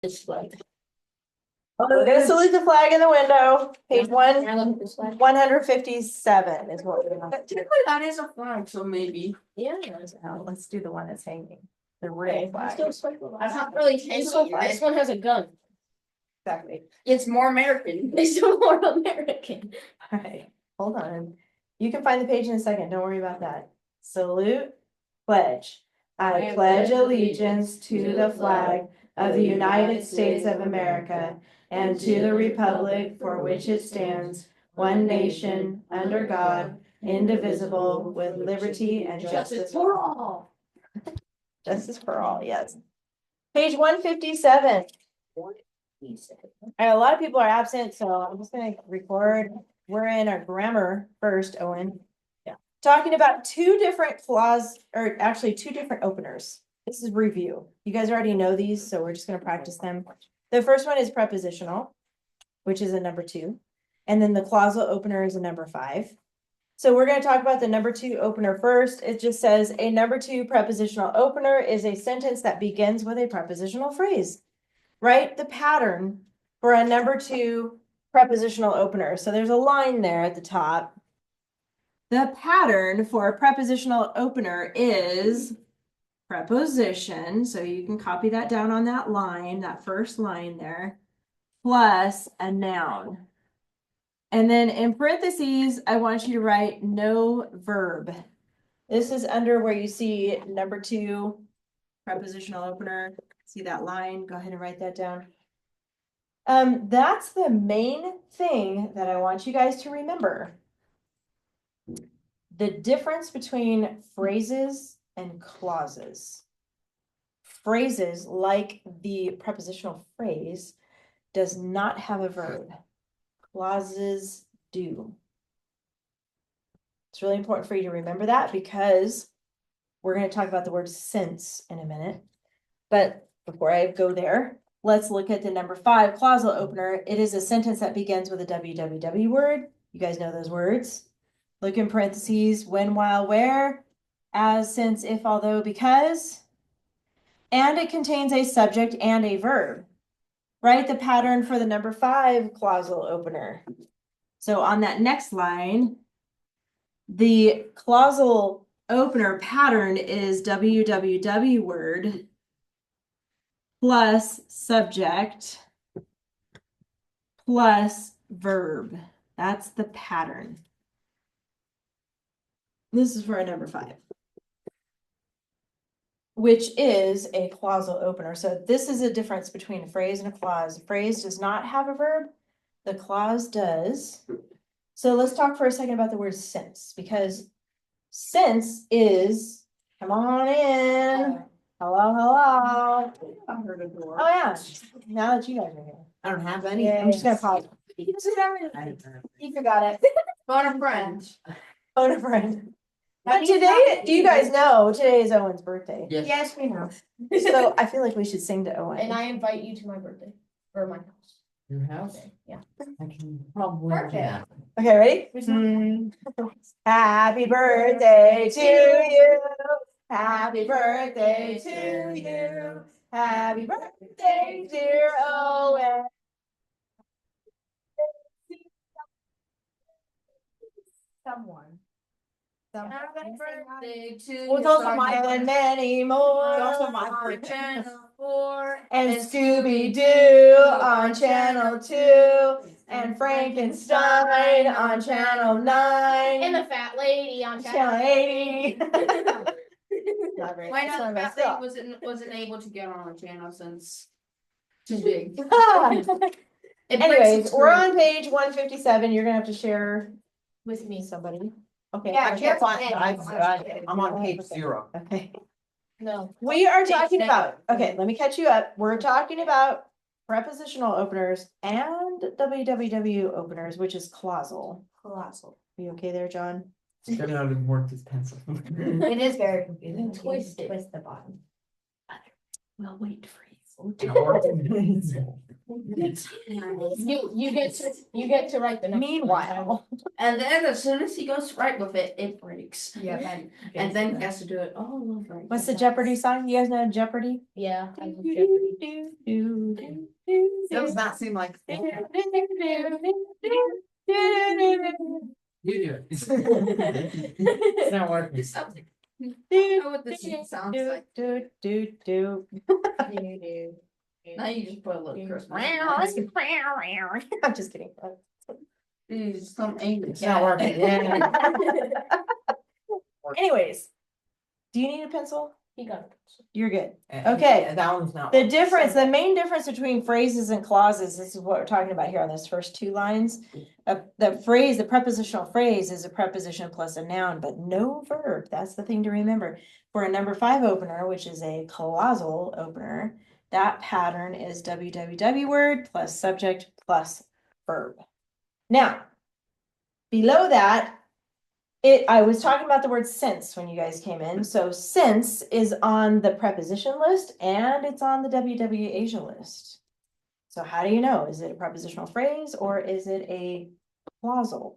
This flag. We're gonna salute the flag in the window, page Can I look at this flag? 157 is what we're on. Technically, that is a flag, so maybe. Yeah. Now, let's do the one that's hanging, the Okay, real flag. That's not really It's hanging. so This one has a gun. Exactly. It's more American. It's more American. Alright, hold on. You can find the page in a second, don't worry about that. Salute, pledge. I pledge allegiance to the flag of the United States of America and to the republic for which it stands, one nation, under God, indivisible, with liberty and justice for all. Justice for all, yes. Page 157. A lot of people are absent, so I'm just gonna record. We're in our grammar first, Owen. Yeah. Talking about two different flaws, or actually two different openers. This is review. You guys already know these, so we're just gonna practice them. The first one is prepositional, which is a number 2. And then the clausal opener is a number 5. So we're gonna talk about the number 2 opener first. It just says a number 2 prepositional opener is a sentence that begins with a prepositional phrase. Write the pattern for a number 2 prepositional opener. So there's a line there at the top. The pattern for a prepositional opener is preposition. So you can copy that down on that line, that first line there, plus a noun. And then in parentheses, I want you to write no verb. This is under where you see number 2 prepositional opener. See that line? Go ahead and write that down. That's the main thing that I want you guys to remember. The difference between phrases and clauses. Phrases, like the prepositional phrase, does not have a verb. Clauses do. It's really important for you to remember that because we're going to talk about the word since in a minute. But before I go there, let's look at the number 5 clausal opener. It is a sentence that begins with a www word. You guys know those words. Look in parentheses, when, while, where, as, since, if, although, because. And it contains a subject and a verb. Write the pattern for the number 5 clausal opener. So on that next line, the clausal opener pattern is www word plus subject plus verb. That's the pattern. This is for a number 5, which is a clausal opener. So this is a difference between a phrase and a clause. A phrase does not have a verb. The clause does. So let's talk for a second about the word since, because since is, come on in. Hello, hello. I heard a door. Oh, yeah. Now that you guys are here. I don't have any. Yeah, I'm just gonna pause. You forgot it. Phone a friend. Phone a friend. But today, do you guys know today is Owen's birthday? Yes. Yes, we know. So I feel like we should sing to Owen. And I invite you to my birthday or my house. Your house? Yeah. I can probably. do Perfect. that. Okay, ready? Happy birthday to you. Happy birthday to you. Happy birthday, dear Owen. Someone. Happy birthday to Well, it's also mine and many more. It's also my birthday. Channel 4 And Scooby-Doo on Channel 2. And Frankenstein on Channel 9. And the fat lady on Channel 80. Not very- Why that's not? not That messed thing up. wasn't able to get on the channel since too big. It breaks Anyways, its we're screen. on page 157. You're gonna have to share with me. somebody. Okay. Yeah, I can't find, Okay. I'm on page 0. Okay. No. We are talking Page about, okay, let me catch you up. We're talking about prepositional openers and www openers, which is clausal. Colossal. Are you okay there, John? Figured out it worked his pencil. It is very confusing. Twist it. Twist the bottom. We'll wait for you. You get to write the next. Meanwhile. And then as soon as he goes right with it, it breaks. weeks. Yeah. And then he has to do it all over. again. What's the Jeopardy song? You guys know Jeopardy? Yeah. I love Jeopardy. Does not seem like. You do it. It's not working. Something. I don't know what this sounds like. Now you just put a little Christmas. I'm just kidding. It's some angry It's not cat. working. Yeah. Anyways, do you need a pencil? He got it. You're good. Okay. That one's not. The working. difference, the main difference between phrases and clauses, this is what we're talking about here on this first two lines. The phrase, the prepositional phrase is a preposition plus a noun, but no verb. That's the thing to remember. For a number 5 opener, which is a clausal opener, that pattern is WWW word plus subject plus verb. Now, below that, I was talking about the word since when you guys came in. So since is on the preposition list and it's on the WW Asia list. So how do you know? Is it a prepositional phrase or is it a clausal?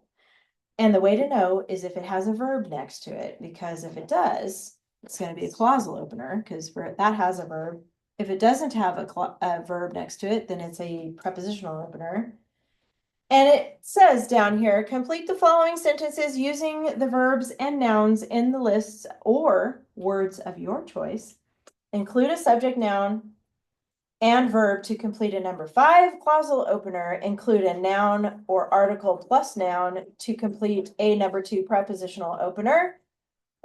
And the way to know is if it has a verb next to it, because if it does, it's going to be a clausal opener because that has a verb. If it doesn't have a verb next to it, then it's a prepositional opener. And it says down here, complete the following sentences using the verbs and nouns in the lists or words of your choice. Include a subject noun and verb to complete a number 5 clausal opener. Include a noun or article plus noun to complete a number 2 prepositional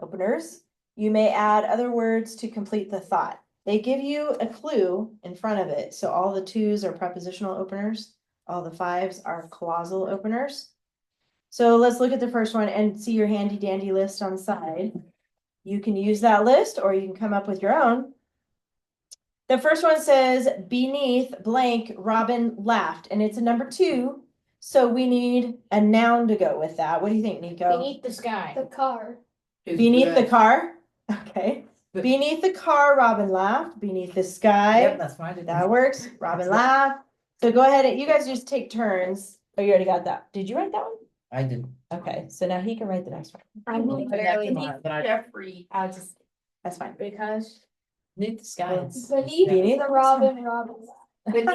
openers. You may add other words to complete the thought. They give you a clue in front of it. So all the 2s are prepositional openers. All the 5s are clausal openers. So let's look at the first one and see your handy dandy list on the side. You can use that list or you can come up with your own. The first one says beneath blank, Robin laughed, and it's a number 2. So we need a noun to go with that. What do you think, Nico? Beneath the sky. The car. Beneath the car. Okay. But- Beneath the car, Robin laughed. Beneath the sky. Yep, that's why I did That works. Robin laughed. So go ahead and you guys just take turns. Oh, you already got that. Did you write that one? I did. Okay, so now he can write the next one. I'm literally, Jeffrey. I'll just, That's fine. because. Beneath the sky. Beneath Beneath the Robin. Beneath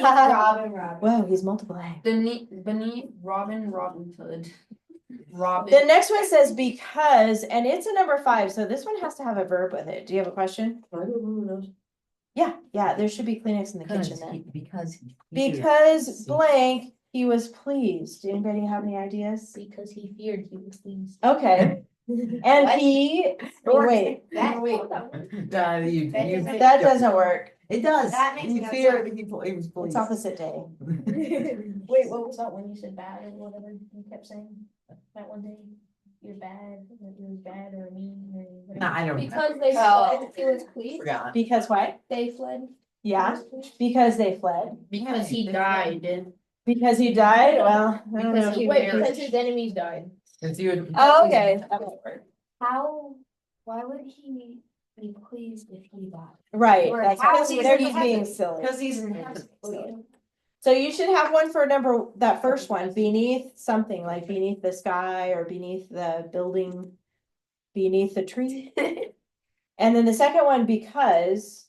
Robin. Wow, he's multiplying. Beneath Robin Hood. Robin. The next one says because, and it's a number 5, so this one has to have a verb with it. Do you have a question? Yeah, there should be Kleenex in the kitchen then. Because blank, he was pleased. Anybody have any ideas? Because he feared he was pleased. Okay, and he, wait, that doesn't work. It does. That makes You no fear sense. people, it was It's police. opposite day. Wait, what was that when you said bad or whatever you kept saying? That one day, you're bad, it was bad or mean or whatever. No, I don't. Because they Oh. fled, he was pleased. Forgot. Because what? They fled. Yeah, because they fled. Because he died. Because he died? Well, I don't Because know. he- Wait, because his enemies died. Since you would. Oh, okay. That might work. Why would he be pleased if he died? Right, Or that's how why is he they're in just being heaven? silly. Because he's in heaven. So you should have one for that first one, beneath something like beneath the sky or beneath the building, beneath the tree. And then the second one, because.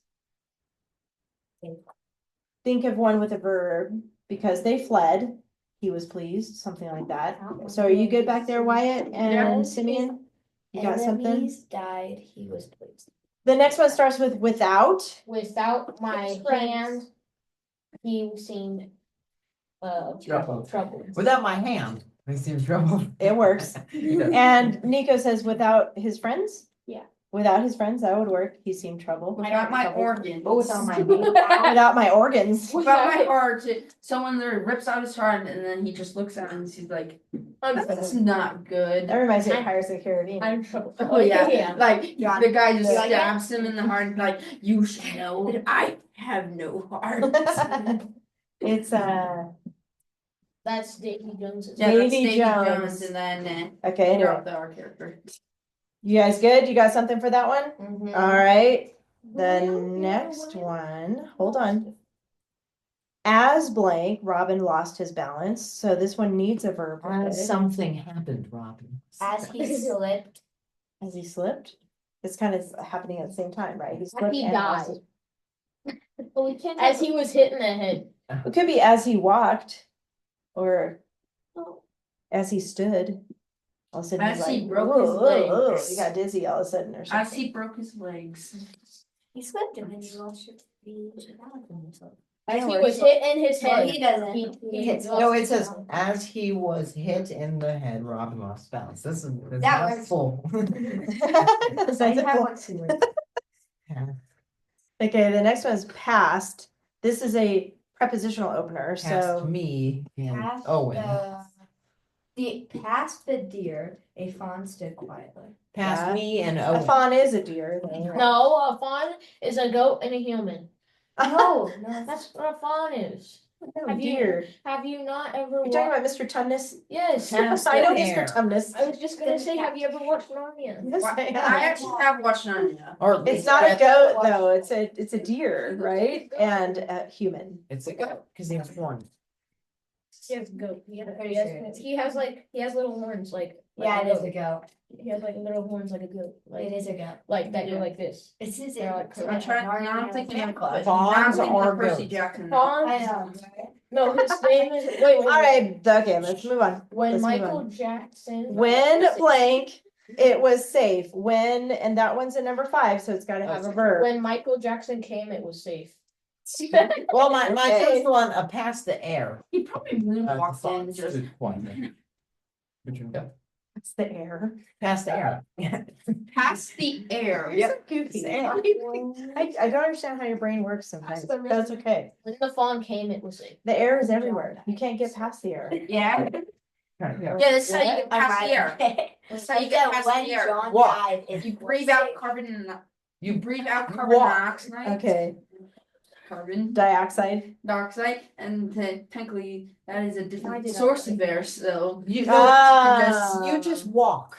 Think of one with a verb, because they fled, he was pleased, something like that. So are you good back there, Wyatt and Yeah. Simeon? You got something? Enemies died, he was pleased. The next one starts with without. Without my His friends. hand, he seemed Troubled. troubled. Without my hand, I seem trouble. It works. And Nico says without his friends? Yeah. Without his friends, that would work. He seemed troubled. Without my Troubled. organs. Oh, without my Without my organs. Without my heart, someone there rips out his heart and then he just looks at it and he's like, that's not good. That reminds me of Pirates of the Caribbean. I'm troubled. Oh yeah, like Got the guy just You like it? stabs him in the heart, like you should know that I have no heart. It's That's Davy Jones's. Yeah, that's Davy Davy Jones. Jones, and then okay, anyway. our character. You guys good? You got something for that one? Mhm. All right. The next one, hold on. As blank, Robin lost his balance. So this one needs a verb. with it. Something happened, Robin. As he slipped, As he slipped? It's kind of happening at the same time, right? He slipped He and died. also- But we can't. As he was hitting the head. It could be as he walked or as he stood. All of a sudden he's As he like, broke his "Whoa, whoa, whoa," legs. he got dizzy all of a sudden or As something. he broke his legs. He slipped and then he lost the I As know he where was he- hit in his head. he doesn't. He hits. No, it says, as he was hit in the head, Robin lost balance. This is That not was- full. That's it. Okay, the next one is past. This is a prepositional opener, Past so me and Past Owen, past the deer, a fawn stood quietly. past Yeah. me and a Owen. fawn is a deer. though. No, a fawn is a goat and a human. No, no, That's what a fawn is. No, Have you- deer. Have you not ever You're talking watched? about Mr. Tumnus? Yes. Past I know the Mr. air. Tumnus. I was just gonna say, have you ever watched Narnia? Yes, I I have. actually have watched Narnia. Or It's not a goat though, it's a deer, right? And a human. It's a goat, cause he has horns. He has a goat. He has, I'm pretty he has, sure it is. he has little horns like. yeah, a it is goat. a goat. He has like little horns like a goat. Like, It is a goat. like that go like this. It's his. They're like- I'm trying, now I'm thinking of Fawns now I'm thinking or of Percy goats? Jackson. I Fawns? know. No, his name is, wait. All right, okay, let's move on. When let's move Michael on. Jackson. When blank, it was safe. When, and that one's at number 5, so it's gotta have a verb. When Michael Jackson came, it was safe. Well, my Okay. first one, past the air. He probably moonwalked in and just. It's the air. Past the air. Past the air. Yep. Goofy. I don't understand how your brain works sometimes. That's the That's okay. When the fawn came, it was safe. The air is everywhere. You can't get past the air. Yeah, yeah, that's how you get past the air. That's how you get past the air. What? You breathe out you breathe out carbon Walk. dioxide. Okay, Carbon dioxide. dioxide, and then technically that is a different source of air, so. You Ah. you just walk.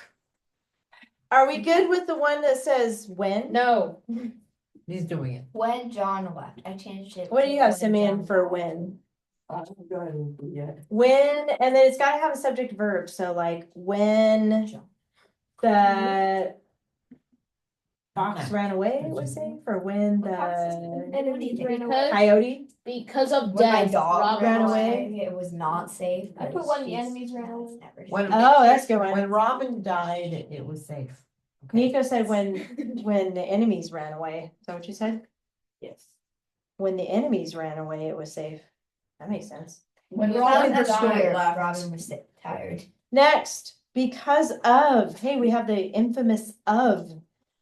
Are we good with the one that says when? No. He's doing it. When John left, I changed it. What do to you have, when Simeon, John for left. when? When, and then it's gotta have a subject verb, so like when the fox ran away, it was saying, for when the Because, coyote, because of When my death, dog Robin ran ran was- away. away, it was not safe. I put when the enemies ran away. When- Oh, that's a good one. When Robin died, it was safe. Okay. Nico said when the enemies ran away, is that what you said? Yes. When the enemies ran away, it was safe. That makes sense. When Robin Robin was died, tired. Robin was tired. Next, because of, hey, we have the infamous of.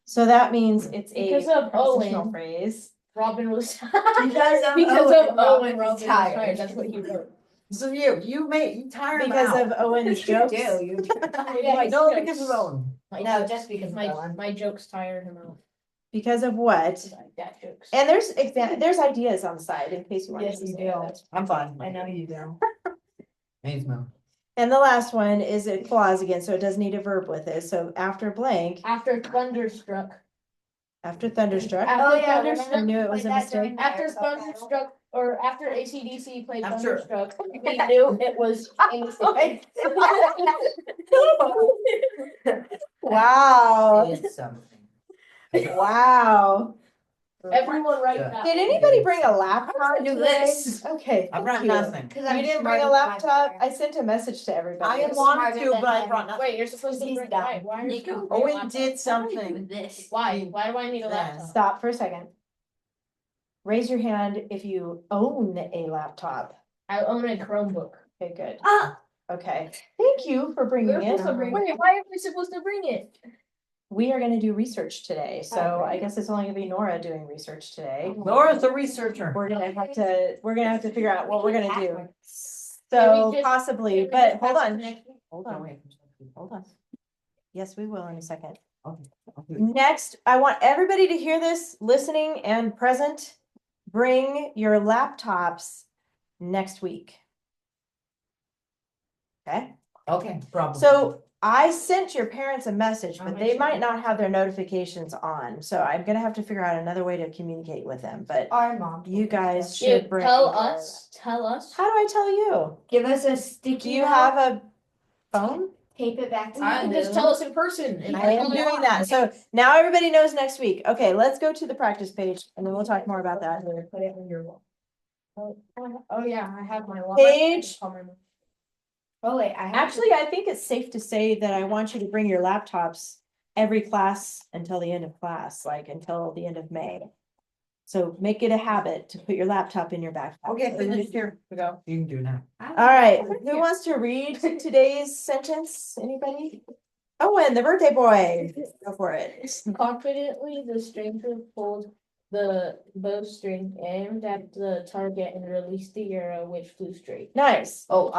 So that means it's a Because of prepositional Owen. phrase. Robin was. Because of Because Owen, of Robin Owen, was Robin was tired. tired, that's what he wrote. So you tire him Because out. of Owen's You jokes. do, you do. Yeah, No, his because of jokes. Owen. My No, jokes- just because of Owen. My jokes tired him out. Because of what? Dad jokes. And there's ideas on the side in case you want. Yes, to you say do. that. I'm fine. I know you do. Thanks, Mom. And the last one is a clause again, so it does need a verb with it. So after blank, After thunderstruck. after thunderstruck. Oh, yeah, Thunderstruck. I knew it was a Like that during mistake. the After airsoft battle. thunderstruck, or after AC/DC played After- thunderstruck, we knew it was. Wow, It's something. wow. Everyone write that. Did anybody bring a laptop do today? this. Okay. I brought thank you. nothing. Cause You I'm didn't bring smarter a than my laptop? brother. I sent a message to everybody. I was wanted smarter to, than but I him. brought nothing. Wait, you're supposed to He's bring, dumb. why are you Nico. supposed to bring a Owen laptop? did something. With this. Why do I need a Yes. laptop? Stop for a second. Raise your hand if you own a laptop. I own a Chromebook. Okay, good. Ah, Okay. Thank you for bringing We're supposed to it. bring- Wait, why are we supposed to bring it? We are gonna do research today, so Oh, I guess it's only gonna be Nora doing research today. Laura's the researcher. We're gonna have to figure out what we're gonna do. Can So we just- possibly, Can we but just hold pass it on, next week? hold on, hold on. Yes, we will in a second. Okay. Next, I want everybody to hear this, listening and present. Bring your laptops next week. Okay, Okay, probably. so I sent your parents a message, I'll but make they sure. might not have their notifications on, so I'm gonna have to figure out another way to communicate with them, but our mom. you guys Yeah, should bring. tell us. How do I tell you? Give us a sticky. Do you note. have a phone? tape it back to I You me. can just tell us in person. and I am tell me doing why. that. So now everybody knows next week. Okay, let's go to the practice page and then we'll talk more about that. Put it on your wall. Oh, yeah, I have my wall. Page. Oh, wait, I have. Actually, I think it's safe to say that I want you to bring your laptops every class until the end of class, like until the end of May. So make it a habit to put your laptop in your backpack. Okay, so here we go. You can do now. All right, who wants to read today's sentence? Anybody? Owen, the birthday boy. Go for it. Confidently, the stranger pulled the bowstring, aimed at the target, and released the arrow, which flew straight. Nice. Oh,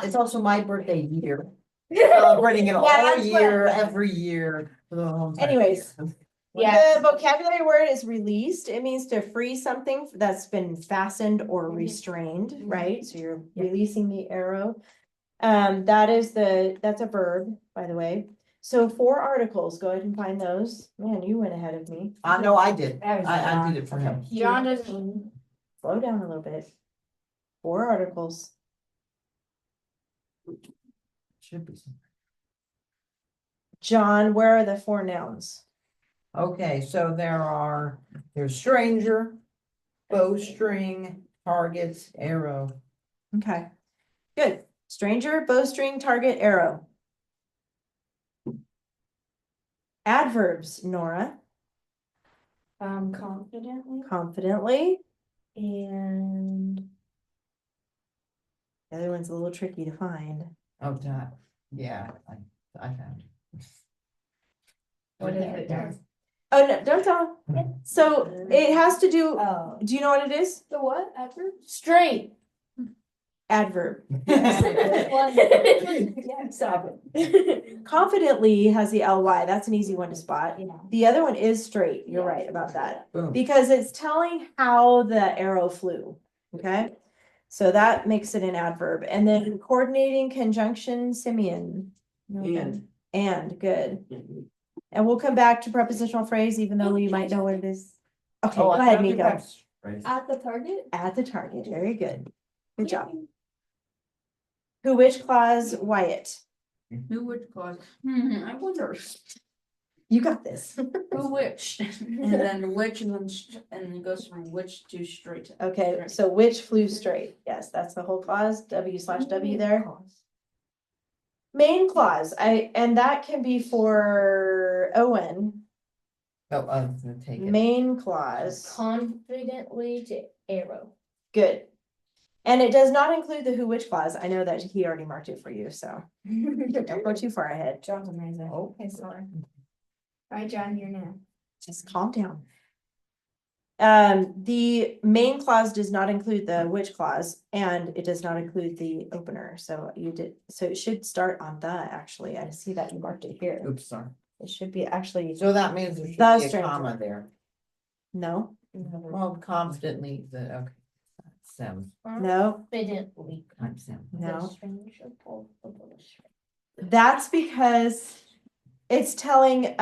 it's also my birthday year. Celebrating it all that's what- year, every year. for the whole entire Anyways. year. Yeah. The vocabulary word is released. It means to free something that's been fastened or restrained, right? So you're releasing the arrow. That's a verb, by the way. So 4 articles, go ahead and find those. Man, you went ahead of me. No, I did. That was I John. did it for him. John doesn't. Slow down a little bit. 4 articles. Should be. Some- John, where are the 4 nouns? Okay, so there's stranger, bowstring, targets, arrow. Okay, good. Stranger, bowstring, target, arrow. Adverbs, Nora. Confidently Confidently. and The other one's a little tricky to find. Oh, that, yeah, I found. What is it, John? Oh, no, don't tell. So it has to do, Oh. do you know what it is? the what? Adverb? Straight. Adverb. Yeah, stop it. Confidently has the ly. That's an easy one to spot. Yeah. The other one is straight. You're right about that. Boom. Because it's telling how the arrow flew. Okay. So that makes it an adverb. And then coordinating conjunction, Simeon. And good. And we'll come back to prepositional phrase, even though you might know what it is. Okay, Oh, go ahead, Miko. At the target? At the target. Very good. Good job. Who, which clause, Wyatt? Who which clause? I wonder. You got this. Who which? And then which and then and then it goes from which to straight. Okay, so which flew straight? Yes, that's the whole clause, W/W there. Main clause, and that can be for Owen, Oh, I was gonna take it. main clause, Confidently to arrow. good. And it does not include the who, which clause. I know that he already marked it for you, so don't go too far ahead. John's amazing. Okay, sorry. All right, John, you're now. Just calm down. The main clause does not include the which clause, and it does not include the opener, so it should start on the, actually, I see that you marked it here. Oops, sorry. It should be actually, So that means there should The be a stranger. comma there. no, Well, confidently, okay. Seven, no, Confidently. times seven. no. The stranger pulled the bowstring. That's because it's telling,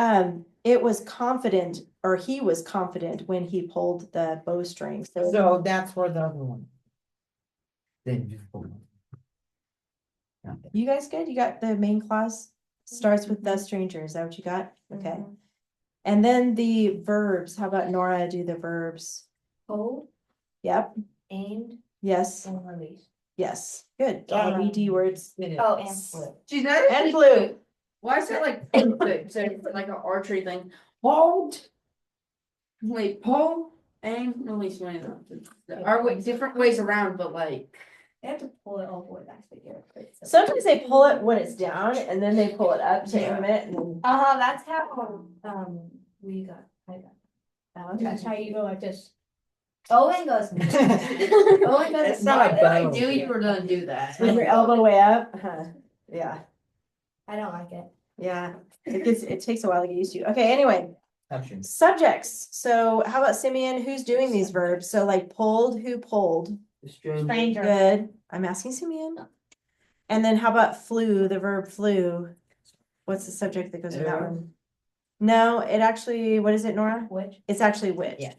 it was confident, or he was confident when he pulled the bowstring, so. So that's where the other one. Then just pull it. You guys good? You got the main clause? Starts with the stranger, is that what you got? Okay. And then the verbs, how about Nora do the verbs? Hold, Yep, aimed, yes, and release. yes, good, all ED words. Oh, and flip. She's not And flew. Why is that like so like an archery thing? Hold. Wait, pull, aim, release. Are different ways around, but like. They have to pull it all the way back to get it. Sometimes they pull it when it's down and then they pull it up to aim it and then. That's how, We got, I got. Oh, That's how you go like this. Owen goes. Owen goes. It's not a I bow. knew you were gonna do that. With your elbow way up, yeah, I don't like it. yeah, it takes a while to get used to, okay, anyway. Touching. Subjects, so how about Simeon, who's doing these verbs, so like pulled, who pulled? Stranger. Good, I'm asking Simeon. And then how about flew, the verb flew? What's the subject that goes with that one? No, it actually, what is it, Nora? Which? It's actually which. Yeah.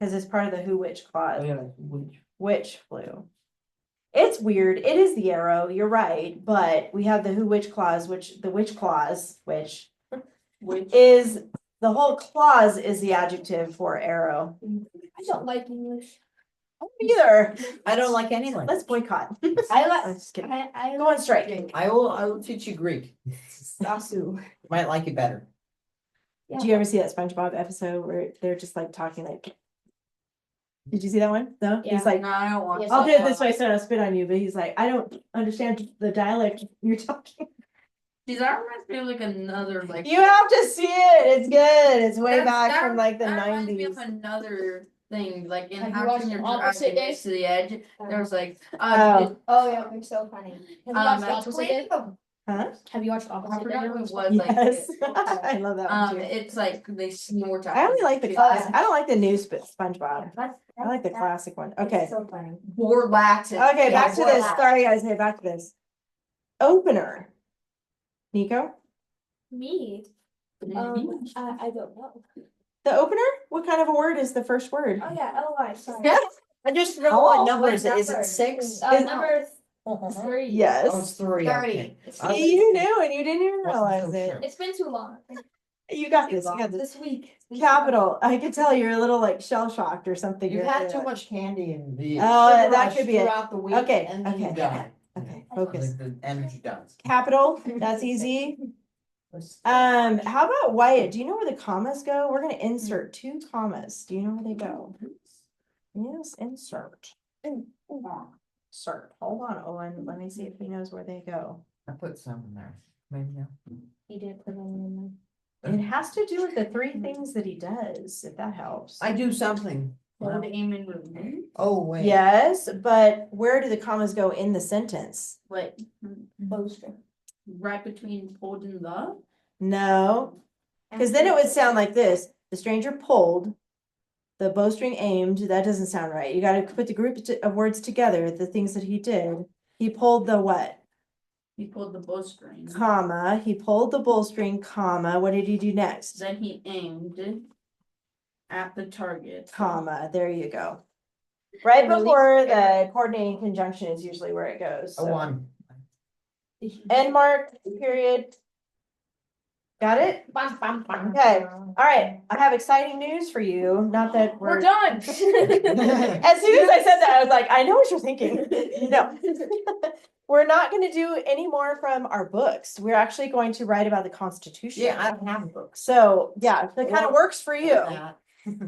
Cause it's part of the who, which clause, Oh, yeah, which? which flew. It's it's weird. It is the arrow, you're right, but we have the who, which clause, which is, the whole clause is the adjective for arrow. I don't like English. Either, I don't like any language. let's boycott. I I'm like, just kidding. I Go on strike. I will teach you Greek. Sasu. Might like it better. Did you ever see that SpongeBob episode where they're just like talking like? Did you see that one? No? Yeah. He's like, No, I don't want. Yes, I'll do it this way so I don't spit on you, but he's like, I don't understand the dialect you're talking. See, that reminds me of like another like. You have to see it. It's good. It's way That's- back that- from like the that reminds me of 90s. Another thing, like in Have you How watched Can You Opposite Drive Day? Next to the Edge, there was like, Oh. Oh, yeah, they're so funny. Have you watched that's Opposite Day? Huh? Have you watched I Opposite Day? forgot who it was, like. Yes. I love that one too. It's like they snort. I only like the Oh, classic. yeah. I don't like the new SpongeBob. That's- I like the that's- classic one. it's Okay. So funny. Board Latin. Okay, Yeah, back to boy, this. that- Sorry, guys. Hey, back to this. Opener. Nico? Me? I don't know. The opener? What kind of a word is the first word? Oh, yeah, LY, sorry. Yeah. I just know what what number is it? Is number. it 6? Number Oh, 3. Yes. it's 3. 30. Okay. See, you knew and you didn't even Wasn't realize so it. sure. It's been too long. You got this. You got this. This week. Capital. I could tell you're a little like shell shocked or something. You've You're- had too much candy and the. Oh, sugar that rush could be it. Throughout the week. Okay, And then okay. you die. Okay, focus. Like the energy dies. Capital. That's easy. How about Wyatt? Do you know where the commas go? We're gonna insert 2 commas. Do you know where they go? Yes, insert. Insert. Hold on, Owen. Let me see if he knows where they go. I put some in there. Maybe no. You didn't put one in It has to do with the 3 things that he does, if that helps. I do something. Hold, aim, and remove. Oh, wait. Yes, but where do the commas go in the sentence? Like, Bowstring. right between hold and the. No, because then it would sound like this. The stranger pulled, the bowstring aimed. That doesn't sound right. You got to put the group of words together, the things that he did. He pulled the what? He pulled the bowstring. Comma. He pulled the bowstring, comma. What did he do next? Then he aimed at the target. Comma. There you go. Right Really? before the coordinating conjunction is usually where it goes. A so. 1. End mark, period. Got it? Bam, bam, bam. Okay. All right. I have exciting news for you. Not that We're done. As soon as I said that, I was like, I know what you're thinking. No. We're not going to do any more from our books. We're actually going to write about the Constitution. Yeah, I don't have books. So, yeah, that kind of works for you. That.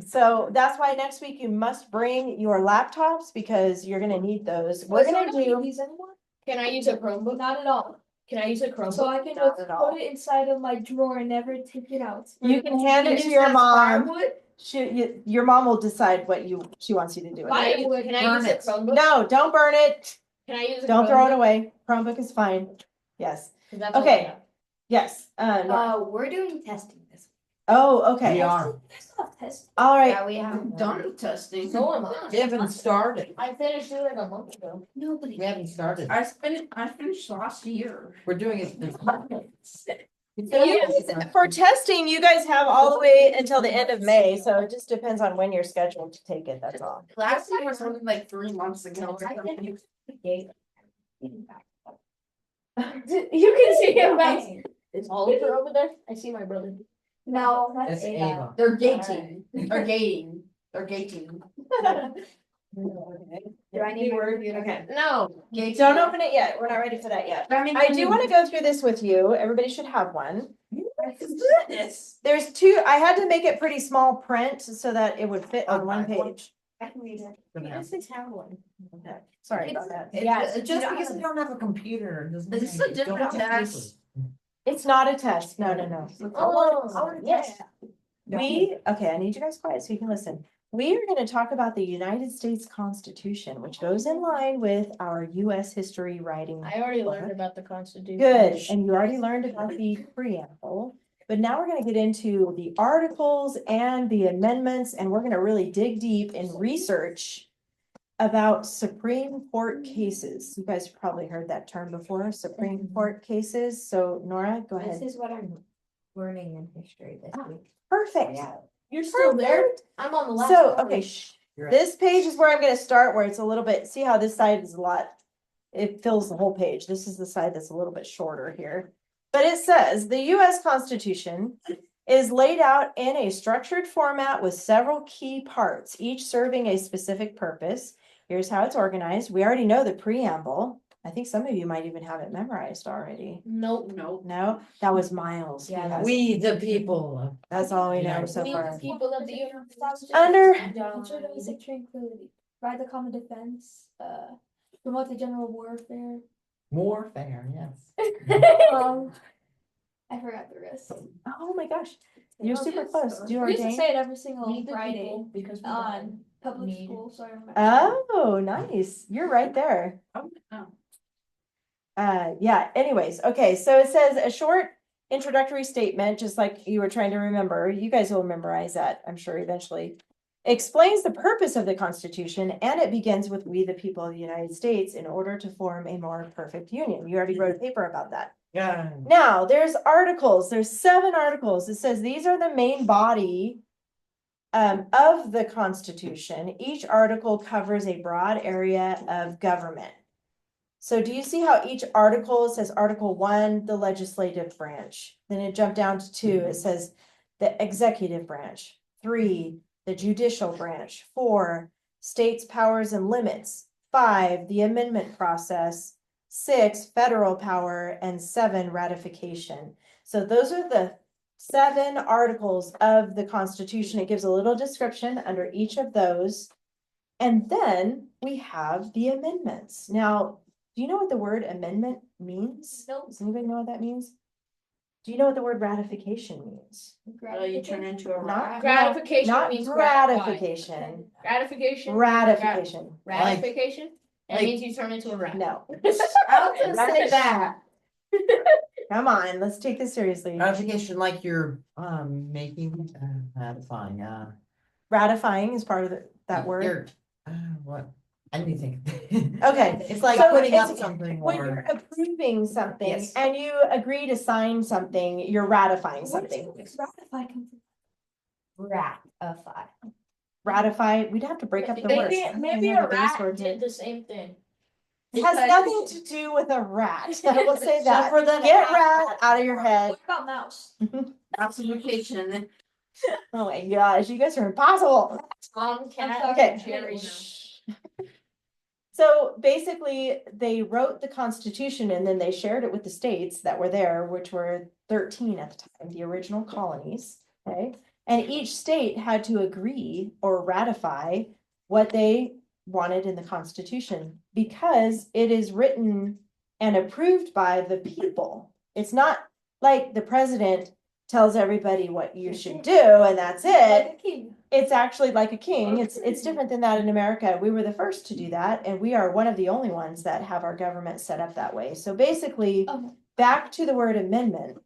So that's why next week you must bring your laptops because you're going to need those. We're going to do. these anymore? Can I use a Chromebook? Not at all. Can I use a Chromebook? So I can Not just at all. put it inside of my drawer and never take it out. You can hand it to your mom. Your mom will decide what she wants you to do. with Can I it. use- can I Burn use a it. Chromebook? No, don't burn it. Can I use a Don't throw it Chromebook? away. Chromebook is fine. Yes. 'Cause that's all I Okay. have. Yes. We're doing testing this. Oh, okay. We are. There's not testing. All right. Yeah, we have. Done testing. So am I. We haven't started. I finished it like a month ago. Nobody. We haven't started. I finished last year. We're doing it. For testing, you guys have all the way until the end of May, so it just depends on when you're scheduled to take it, that's all. Last year was only like 3 months ago. or something. You can see him back. Is Oliver over there? I see my brother. No, that's It's Ava. Ava. They're gating. They're gating. They're gating. Do I need more? Okay. No. Gating. Don't open it yet, we're not ready for that yet. I do want to go through this with you, everybody should have one. This. There's 2, I had to make it pretty small print so that it would fit on one Okay. page. I can read it. Yes, these have one. Okay, sorry about that. It's just because you don't have a computer. doesn't This is mean a you don't different have test. papers. It's not a test, no. Oh, yes. Okay, I need you guys quiet so you can listen. We are gonna talk about the United States Constitution, which goes in line with our US history writing. I already learned about the Constitution. Good, and you already learned about the preamble, but now we're gonna get into the articles and the amendments, and we're gonna really dig deep in research about Supreme Court cases. You guys have probably heard that term before, Supreme Court cases. So Nora, go This ahead. is what I'm learning in history this week. Perfect. Yeah. You're still there? Perfect. I'm on the last. So, page. okay, You're right. this page is where I'm gonna start, where it's a little bit, see how this side is a lot it fills the whole page. This is the side that's a little bit shorter here. But it says, the US Constitution is laid out in a structured format with several key parts, each serving a specific purpose. Here's how it's organized. We already know the preamble. I think some of you might even have it memorized already. Nope. No, that was Miles. Yeah, He that's- has- We the people of. That's all we know Yeah. so We far. the people of the Under- Ensure domestic tranquility, provide the common defense, promote the general warfare. Warfare, yes. I forgot the rest. Oh my gosh, you're Oh, super yes. close. Do you We used to ordain? say it every single Lead the Friday people because we on public need- school, so I remember. Oh, nice. You're right there. Oh. Yeah, anyways, okay, so it says a short introductory statement, just like you were trying to remember. You guys will memorize that, I'm sure eventually. Explains the purpose of the Constitution, and it begins with "We the people of the United States" in order to form a more perfect union. You already wrote a paper about that. Yeah. Now, there's articles, there's 7 articles. It says these are the main body of the Constitution. Each article covers a broad area of government. So do you see how each article says Article 1, the legislative branch? Then it jumped down to 2, it says the executive branch. 3, the judicial branch. 4, states' powers and limits. 5, the amendment process. 6, federal power, and 7, ratification. So those are the 7 articles of the Constitution. It gives a little description under each of those. And then we have the amendments. Now, do you know what the word amendment means? Nope. Does anybody know what that means? Do you know what the word ratification means? You turn into a Not- rat. Gratification Not means gratify. ratification, Ratification. ratification. Ratification. That like- means you turn into a rat. No, I was gonna say that. come on, let's take this seriously. Ratification like you're making ratifying Ratifying is part of that word. you're, what I didn't think. Okay, It's like so putting up it's- something when you're or approving something Yes. and you agree to sign something, you're ratifying something. Ratify come from. Ratify. Ratify, we'd have to break up the words. Maybe I don't a have the base rat word did here. the same thing. It has Because- nothing to do with a rat. I will say that. for the Get rat out of your head. What about mouse? Ratification. Oh my gosh, you guys are impossible. Tom, cat, Okay. Jerry. So basically, they wrote the Constitution and then they shared it with the states that were there, which were 13 at the time, the original colonies, okay? And each state had to agree or ratify what they wanted in the Constitution because it is written and approved by the people. It's not like the president tells everybody what you should do and that's it. Like a king. It's actually like a king. It's different than that in America. We were the first to do that, and we are one of the only ones that have our government set up that way. So basically, Oh. back to the word amendment.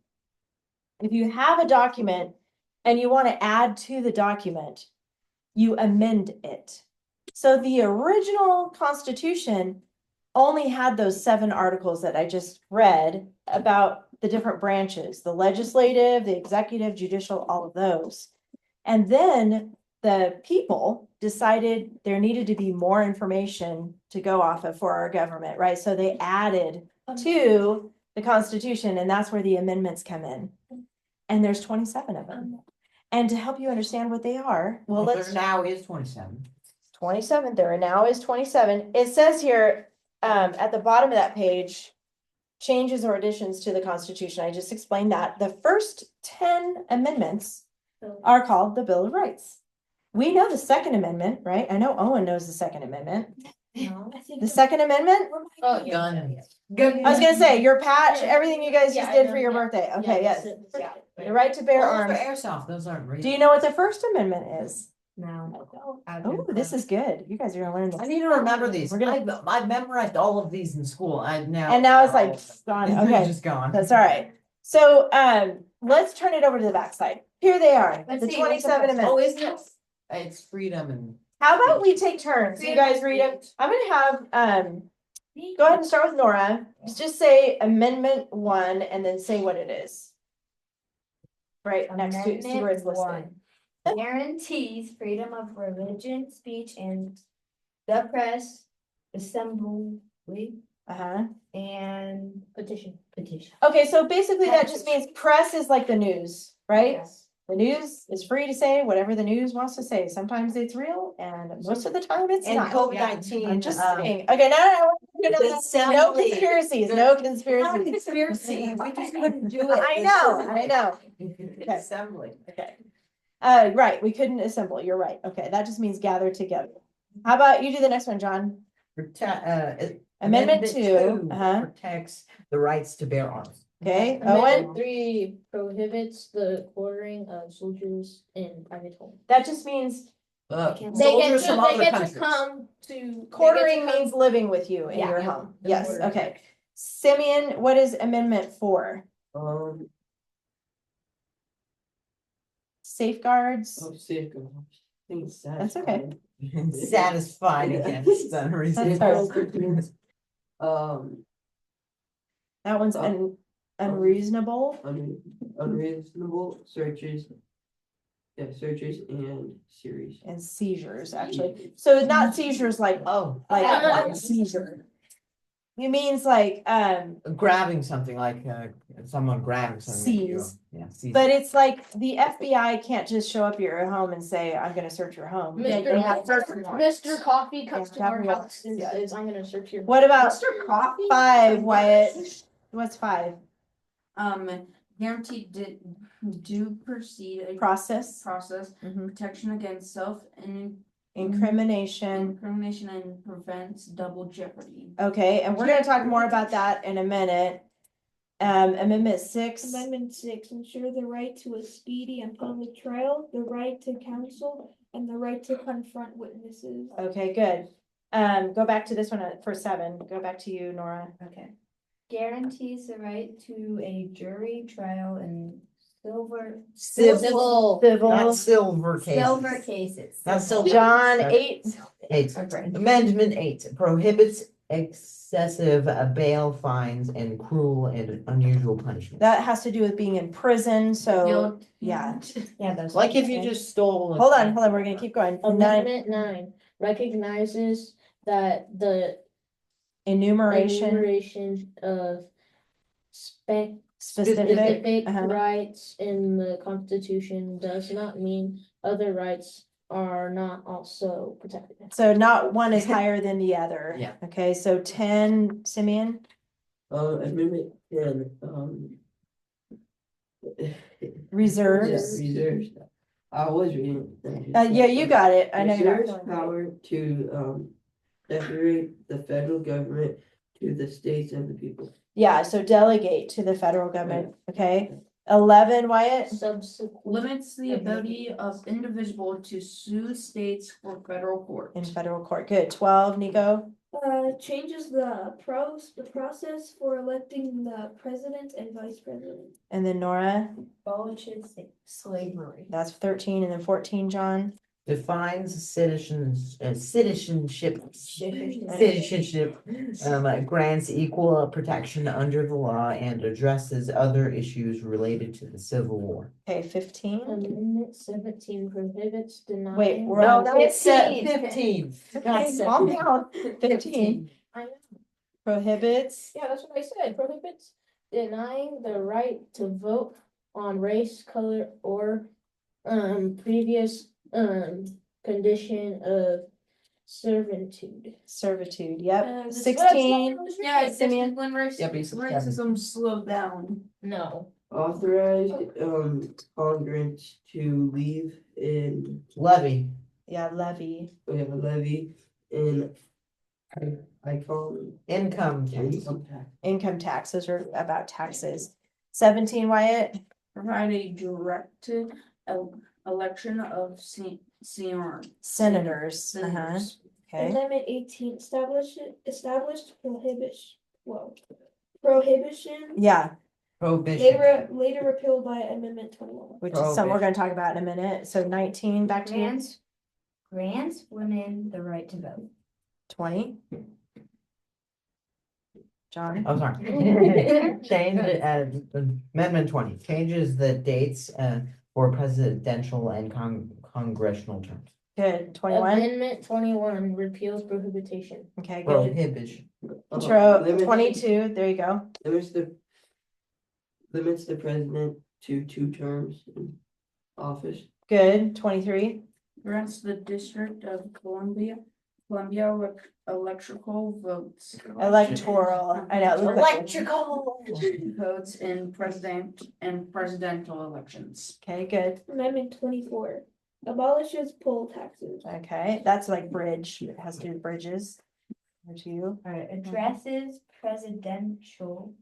If you have a document and you want to add to the document, you amend it. So the original Constitution only had those 7 articles that I just read about the different branches, the legislative, the executive, judicial, all of those. And then the people decided there needed to be more information to go off of for our government, right? So they added to the Constitution, and that's where the amendments come in. And there's 27 of them. And to help you understand what they are, well, there let's, now is 27. 27, there now is 27. It says here, at the bottom of that page, changes or additions to the Constitution. I just explained that. The first 10 amendments are called the Bill of Rights. We know the Second Amendment, right? I know Owen knows the Second Amendment. No, I think. The Second Amendment, Oh, yeah. Gun. Good. I was gonna say, your patch, everything you guys Yeah, just I did know, for your yeah. birthday. Okay, yes. Yeah. The right to bear Those are arms. airsoft, those aren't real. Do you know what the First Amendment is? No. Oh, this is good. You guys are gonna learn I this. need to remember these. We're gonna- I've memorized all of these in school. I now. And now it's like gone. They're Okay, Just gone. that's all right. So, let's turn it over to the backside. Here they are, Let's the see, what's the 27 first- Oh, amendments. isn't it? It's freedom and. How about we take turns? You guys read them. I'm gonna have, go ahead and start with Nora. Just say Amendment 1 and then say what it is. Right, next to, see where it's listed. Guarantees freedom of religion, speech, and the press, assembly, Uh-huh. and Petition. petition. Okay, so basically that just means press is like the news, right? Yes. The news is free to say whatever the news wants to say. Sometimes it's real and most of the time it's And not. COVID-19. I'm just saying. Okay, no, no Assembly. conspiracies, no Not a conspiracies. conspiracy, we just couldn't do it. I know. Assembly. Okay. Right, we couldn't assemble. You're right. Okay, that just means gather together. How about you do the next one, John? Amendment two, protects the rights to bear arms. Okay, Amendment Owen, 3 prohibits the quartering of soldiers in private homes. that just means Soldiers from other countries. come to. quartering means living with you in Yeah. your Yeah. home. Yes, Quartering. okay. Simeon, what is amendment 4? Safeguards, That's okay. Satisfied against unreasonable. that one's unreasonable. Unreasonable searches. Yeah, searches and series. And seizures, actually. So it's not seizures like Like like seizure. It means like, grabbing something, like someone grabbing something. Seize. Yeah, seize. but it's like the FBI can't just show up at your home and say, I'm gonna search your home. Mr. They have search warrants. Mr. Coffee comes Yeah, to our definitely. house and Yeah. says, I'm gonna search your. What about Mr. Coffee? 5, Wyatt? What's 5? Guaranteed due proceed Process, process, Mhm. protection against self and incrimination. incrimination and prevents double jeopardy. Okay, and we're gonna talk more about that in a minute. Amendment 6, Amendment 6, ensure the right to a speedy and public trial, the right to counsel, and the right to confront witnesses. okay, good. Go back to this one for 7. Go back to you, Nora. Okay. Guarantees the right to a jury trial in Civil, Civil. not silver cases. silver cases. Not silver. John 8, 8. Okay. Amendment 8 prohibits excessive bail fines and cruel and unusual punishment. that has to do with being in prison, so, Guilt. yeah. Yeah, those. Like if you just stole. Hold on, we're gonna keep going. 9, Amendment 9 recognizes that the enumeration, enumeration of specific, specific uh-huh. rights in the Constitution does not mean other rights are not also protected. So not one is higher than the other. Yeah. Okay, so 10, Simeon, Amendment 10, reserves. Reserves. I was reading. Yeah, you got it. I know you're Reserves not. feeling power to, separate the federal government to the states and the people. Yeah, so delegate to the federal government, okay? 11, Wyatt, Subsequent. Limits the ability of individual to sue states for federal court. in federal court, good. 12, Nico, Changes the process for electing the president and vice president. and then Nora, Abolishes slavery. that's 13, and then 14, John. Defines citizenship, grants equal protection under the law and addresses other issues related to the Civil War. Okay, 15. Amendment 17 prohibits denying. Wait, we're No, on. that was 15. Okay, calm down. 15 I know. prohibits, Yeah, that's what I said, prohibits denying the right to vote on race, color, or previous condition of servitude. servitude, yep. Uh, 16, Yeah, it's Simeon? when Yeah, be racism slowed down. No. Authorized, Congress to leave in, Levy. Yeah, levy, we have a levy in, I call it. Income tax. Income tax. income taxes are about taxes. 17, Wyatt, Provide a direct election of senior senators, senators. okay. Amendment 18, established prohibition, Yeah, Prohibition. later repealed by Amendment 21. which is something we're gonna talk about in a minute. So 19, back to you. Grants women the right to vote. 20. John, Oh, sorry. Change, amendment 20, changes the dates, for presidential and congressional terms. Good, 21, Amendment 21 repeals prohibition. okay, good. Prohibition. Limits- 22, there you go. Limits the president to 2 terms in office. Good, 23, Grants the District of Columbia electrical votes. electoral, I know. it looked like- Electrical. Votes in presidential elections. Okay, good, Amendment 24 abolishes poll taxes. okay, that's like bridge, it has to do with bridges. There's you. Alright, addresses presidential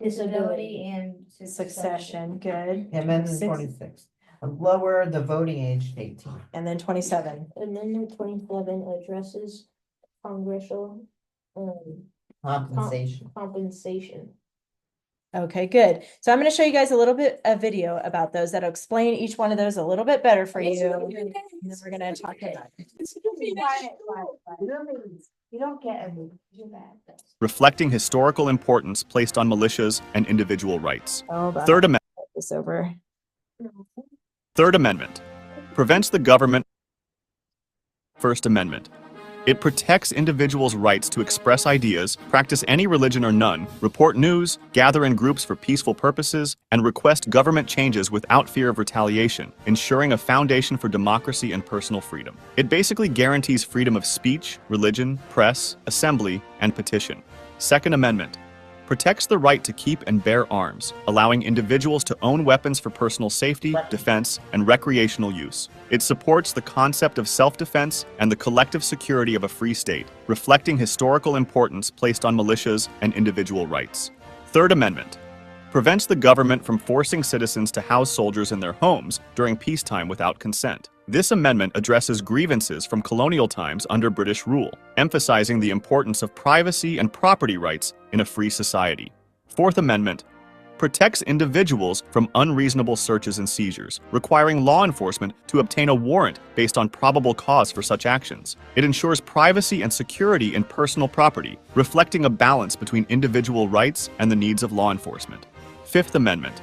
Disability. disability and Succession, good. Amendment 26, 26. Lower the voting age to 18. And then 27, Amendment 27 addresses congressional Compensation. compensation. okay, good. So I'm gonna show you guys a little bit, a video about those that'll explain each one of those a little bit better for you. And then we're gonna talk about it. You don't get everything, you're bad. reflecting historical importance placed on militias and individual rights. Hold on, Third Amendment. put this over. Third Amendment prevents the government. First Amendment. It protects individuals' rights to express ideas, practice any religion or none, report news, gather in groups for peaceful purposes, and request government changes without fear of retaliation, ensuring a foundation for democracy and personal freedom. It basically guarantees freedom of speech, religion, press, assembly, and petition. Second Amendment protects the right to keep and bear arms, allowing individuals to own weapons for personal safety, defense, and recreational use. It supports the concept of self-defense and the collective security of a free state, reflecting historical importance placed on militias and individual rights. Third Amendment prevents the government from forcing citizens to house soldiers in their homes during peacetime without consent. This amendment addresses grievances from colonial times under British rule, emphasizing the importance of privacy and property rights in a free society. Fourth Amendment protects individuals from unreasonable searches and seizures, requiring law enforcement to obtain a warrant based on probable cause for such actions. It ensures privacy and security in personal property, reflecting a balance between individual rights and the needs of law enforcement. Fifth Amendment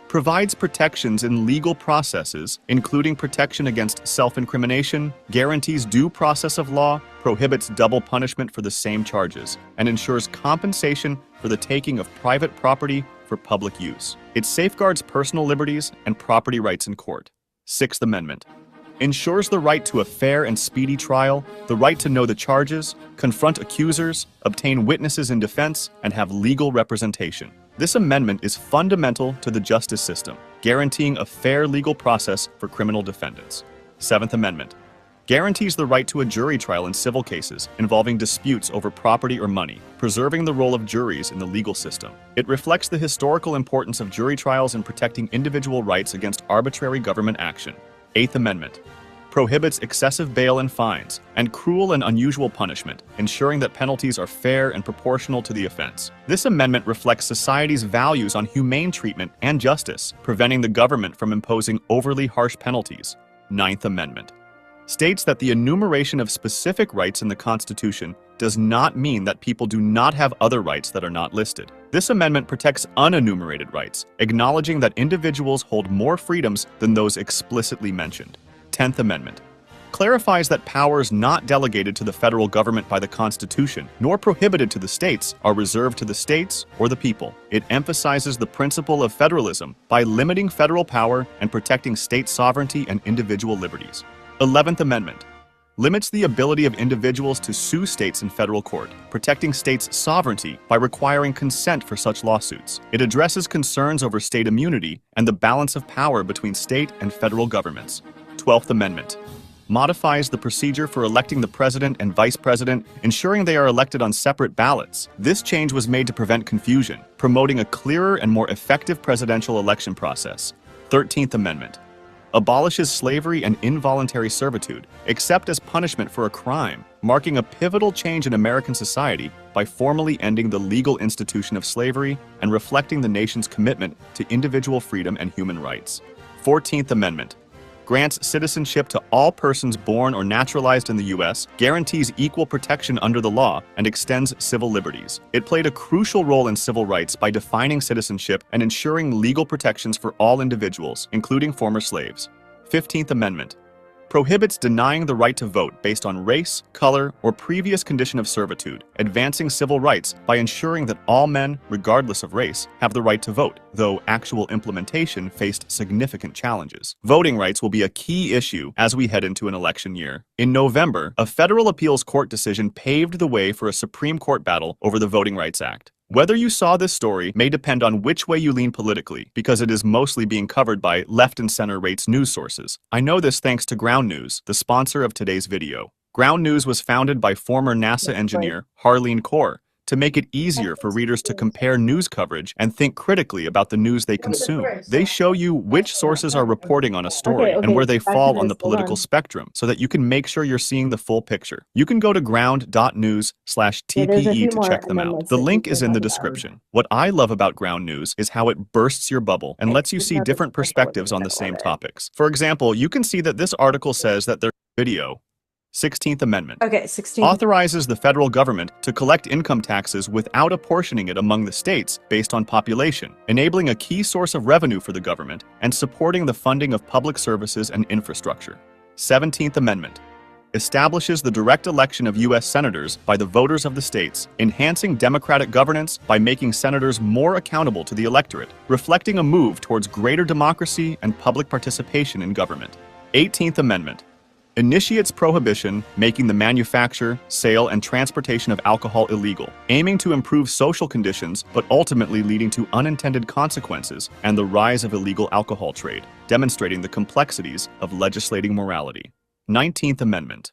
provides protections in legal processes, including protection against self-incrimination, guarantees due process of law, prohibits double punishment for the same charges, and ensures compensation for the taking of private property for public use. It safeguards personal liberties and property rights in court. Sixth Amendment ensures the right to a fair and speedy trial, the right to know the charges, confront accusers, obtain witnesses in defense, and have legal representation. This amendment is fundamental to the justice system, guaranteeing a fair legal process for criminal defendants. Seventh Amendment guarantees the right to a jury trial in civil cases involving disputes over property or money, preserving the role of juries in the legal system. It reflects the historical importance of jury trials in protecting individual rights against arbitrary government action. Eighth Amendment prohibits excessive bail and fines, and cruel and unusual punishment, ensuring that penalties are fair and proportional to the offense. This amendment reflects society's values on humane treatment and justice, preventing the government from imposing overly harsh penalties. Ninth Amendment states that the enumeration of specific rights in the Constitution does not mean that people do not have other rights that are not listed. This amendment protects unenumerated rights, acknowledging that individuals hold more freedoms than those explicitly mentioned. 10th Amendment clarifies that powers not delegated to the federal government by the Constitution, nor prohibited to the states, are reserved to the states or the people. It emphasizes the principle of federalism by limiting federal power and protecting state sovereignty and individual liberties. 11th Amendment limits the ability of individuals to sue states in federal court, protecting states' sovereignty by requiring consent for such lawsuits. It addresses concerns over state immunity and the balance of power between state and federal governments. 12th Amendment modifies the procedure for electing the president and vice president, ensuring they are elected on separate ballots. This change was made to prevent confusion, promoting a clearer and more effective presidential election process. 13th Amendment abolishes slavery and involuntary servitude, except as punishment for a crime, marking a pivotal change in American society by formally ending the legal institution of slavery and reflecting the nation's commitment to individual freedom and human rights. 14th Amendment grants citizenship to all persons born or naturalized in the U.S., guarantees equal protection under the law, and extends civil liberties. It played a crucial role in civil rights by defining citizenship and ensuring legal protections for all individuals, including former slaves. 15th Amendment prohibits denying the right to vote based on race, color, or previous condition of servitude, advancing civil rights by ensuring that all men, regardless of race, have the right to vote, though actual implementation faced significant challenges. Voting rights will be a key issue as we head into an election year. In November, a federal appeals court decision paved the way for a Supreme Court battle over the Voting Rights Act. Whether you saw this story may depend on which way you lean politically, because it is mostly being covered by left and center rates news sources. I know this thanks to Ground News, the sponsor of today's video. Ground News was founded by former NASA engineer Harleen Kaur to make it easier for readers to compare news coverage and think critically about the news they consume. They show you which sources are reporting on a story and where they back to fall on this, the hold political on. spectrum so that you can make sure you're seeing the full picture. You can go to ground.news/TPE to check them out. The link is in the description. What I love about Ground News is how it bursts your bubble and lets you see different perspectives on the same topics. For example, you can see that this article says that their video, 16th Amendment, Okay, 16. authorizes the federal government to collect income taxes without apportioning it among the states based on population, enabling a key source of revenue for the government and supporting the funding of public services and infrastructure. 17th Amendment establishes the direct election of U.S. senators by the voters of the states, enhancing democratic governance by making senators more accountable to the electorate, reflecting a move towards greater democracy and public participation in government. 18th Amendment initiates prohibition, making the manufacture, sale, and transportation of alcohol illegal, aiming to improve social conditions but ultimately leading to unintended consequences and the rise of illegal alcohol trade, demonstrating the complexities of legislating morality. 19th Amendment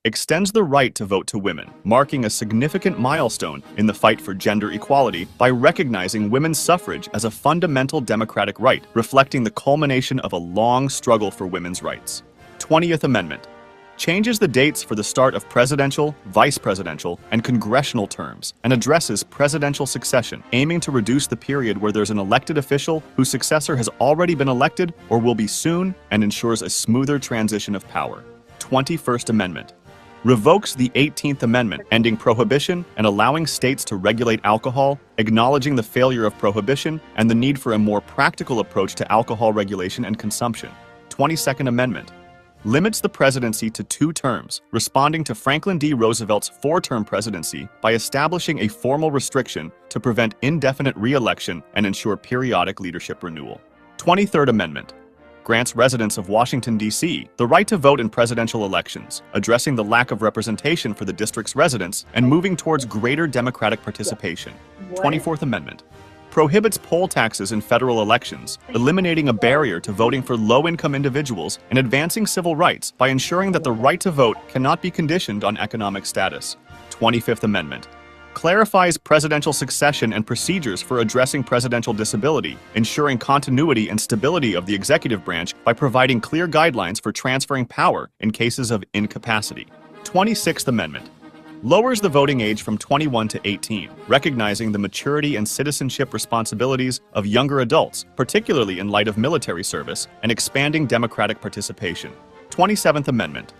extends the right to vote to women, marking a significant milestone in the fight for gender equality by recognizing women's suffrage as a fundamental democratic right, reflecting the culmination of a long struggle for women's rights. 20th Amendment changes the dates for the start of presidential, vice presidential, and congressional terms and addresses presidential succession, aiming to reduce the period where there's an elected official whose successor has already been elected or will be soon and ensures a smoother transition of power. 21st Amendment revokes the 18th Amendment, ending prohibition and allowing states to regulate alcohol, acknowledging the failure of prohibition and the need for a more practical approach to alcohol regulation and consumption. 22nd Amendment limits the presidency to 2 terms, responding to Franklin D. Roosevelt's 4-term presidency by establishing a formal restriction to prevent indefinite re-election and ensure periodic leadership renewal. 23rd Amendment grants residents of Washington, D.C. the right to vote in presidential elections, addressing the lack of representation for the district's residents and moving towards greater democratic participation. 24th Amendment prohibits poll taxes in federal elections, eliminating a barrier to voting for low-income individuals and advancing civil rights by ensuring that the right to vote cannot be conditioned on economic status. 25th Amendment clarifies presidential succession and procedures for addressing presidential disability, ensuring continuity and stability of the executive branch by providing clear guidelines for transferring power in cases of incapacity. 26th Amendment lowers the voting age from 21 to 18, recognizing the maturity and citizenship responsibilities of younger adults, particularly in light of military service, and expanding democratic participation. 27th Amendment